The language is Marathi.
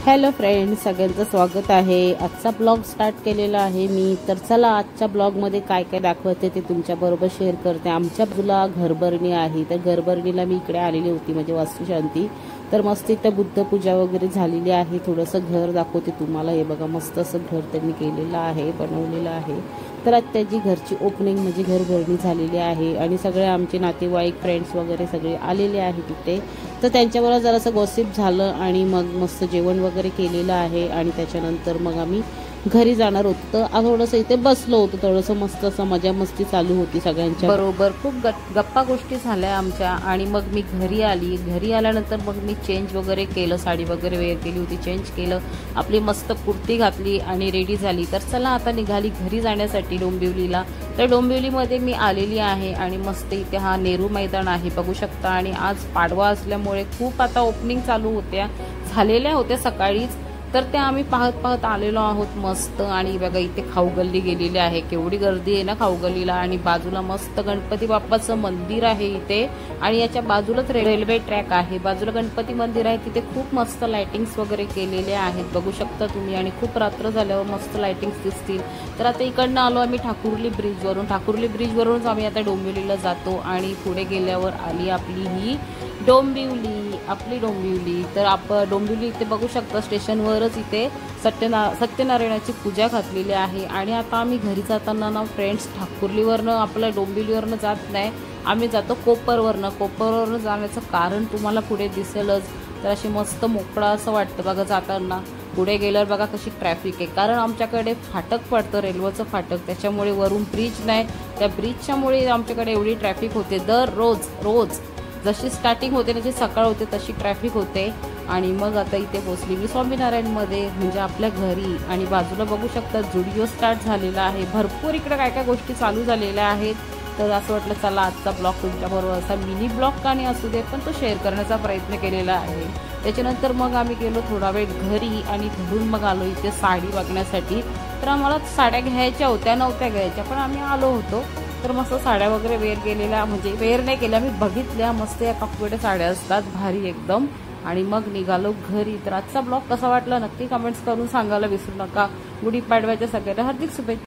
हॅलो फ्रेंड्स, सगळ्यांचं स्वागत आहे। आजचा ब्लॉग स्टार्ट केलेला आहे मी। तर चला आजच्या ब्लॉगमध्ये काय काय दाखवते ते तुमच्याबरोबर शेअर करते। आमच्या बाजूला घरभरणी आहे, तर घरभरणीला मी इकडे आलेली होती म्हणजे वास्तुशांती। तर मस्त इथं बुद्ध पूजा वगैरे झालेली आहे। थोडंसं घर दाखवते तुम्हाला। हे बघा, मस्त असं घर त्यांनी केलेलं आहे, बनवलेलं आहे। तर आज त्याची घरची ओपनिंग म्हणजे घरभरणी झालेली आहे आणि सगळे आमचे नातेवाईक फ्रेंड्स वगैरे सगळे आलेले आहेत तिथे। तर त्यांच्याबरोबर जरासं गॉसिप झालं आणि मग मस्त जेवण वगैरे केलेलं आहे आणि त्याच्यानंतर मग आम्ही घरी जाणार होतो। तर थोडंसं इथे बसलो होतो, थोडंसं मस्त असं मजा मस्ती चालू होती सगळ्यांच्या बरोबर। खूप गप्पा गोष्टी झाल्या आमच्या आणि मग मी घरी आली। घरी आल्यानंतर मग मी चेंज वगैरे केलं, साडी वगैरे वेअर केली होती, चेंज केलं, आपली मस्त कुर्ती घातली आणि रेडी झाली। तर चला आता निघाली घरी जाण्यासाठी डोंबिवलीला। तर डोंबिवलीमध्ये मी आलेली आहे आणि मस्त इथे हा नेहरू मैदान आहे, बघू शकता। आणि आज पाडवा असल्यामुळे खूप आता ओपनिंग चालू होत्या, झालेल्या होत्या सकाळीच। तर ते आम्ही पाहत पाहत आलेलो आहोत मस्त। आणि बघा इथे खाऊ गल्ली गेलेली आहे, केवढी गर्दी आहे ना खाऊ गल्लीला। आणि बाजूला मस्त गणपती बाप्पाचं मंदिर आहे इथे आणि याच्या बाजूलाच रेल्वे ट्रॅक आहे। बाजूला गणपती मंदिर आहे, तिथे खूप मस्त लाइटिंग्स वगैरे केलेले आहेत, बघू शकता तुम्ही। आणि खूप रात्र झाल्यावर मस्त लाइटिंग्स दिसतील। तर आता इकडनं आलो आम्ही ठाकुर्ली ब्रिजवरून। ठाकुर्ली ब्रिजवरूनच आम्ही आता डोंबिवलीला जातो आणि पुढे गेल्यावर आली आपली ही डोंबिवली, आपली डोंबिवली। तर डोंबिवली इथे बघू शकता, स्टेशनवरच इथे सत्यनारायणाची पूजा घातलेली आहे। आणि आता आम्ही घरी जाताना ना फ्रेंड्स, ठाकुर्लीवरनं आपल्या डोंबिवलीवरनं जात नाही, आम्ही जातो कोपरवरनं। कोपरवरनं जाण्याचं कारण तुम्हाला पुढे दिसेलच। तर अशी मस्त मोकळा असं वाटतं बघा जाताना। पुढे गेल्यावर बघा कशी ट्रॅफिक आहे, कारण आमच्याकडे फाटक पडतं, रेल्वेचं फाटक, त्याच्यामुळे वरून ब्रिज नाही, त्या ब्रिजच्यामुळे आमच्याकडे एवढी ट्रॅफिक होते रोज जशी स्टार्टिंग होते त्याची सकाळ होते तशी ट्रॅफिक होते। आणि मग आता इथे पोहोचली मी स्वामीनारायणमध्ये, म्हणजे आपल्या घरी। आणि बाजूला बघू शकता जुडिओ स्टार्ट झालेला आहे, भरपूर इकडे काय काय गोष्टी चालू झालेल्या आहेत। तर असं वाटलं चला आजचा ब्लॉग तुमच्याबरोबर असा मिनी ब्लॉग का नाही असू दे, पण तो शेअर करण्याचा प्रयत्न केलेला आहे। त्याच्यानंतर मग आम्ही गेलो थोडा वेळ घरी आणि घरून मग आलो इथे साडी बघण्यासाठी। तर आम्हाला साड्या घ्यायच्या होत्या, नव्हत्या घ्यायच्या, पण आम्ही आलो होतो। तर मस्त साड्या वगैरे वेअर केलेल्या, म्हणजे वेअर नाही केल्या, मी बघितल्या, मस्त या काकूकडे साड्या असतात भारी एकदम। आणि मग निघालो घरी। तर आजचा ब्लॉग कसा वाटला नक्की कमेंट्स करून सांगायला विसरू नका। गुढीपाडव्याच्या सगळ्यांना हार्दिक शुभेच्छा।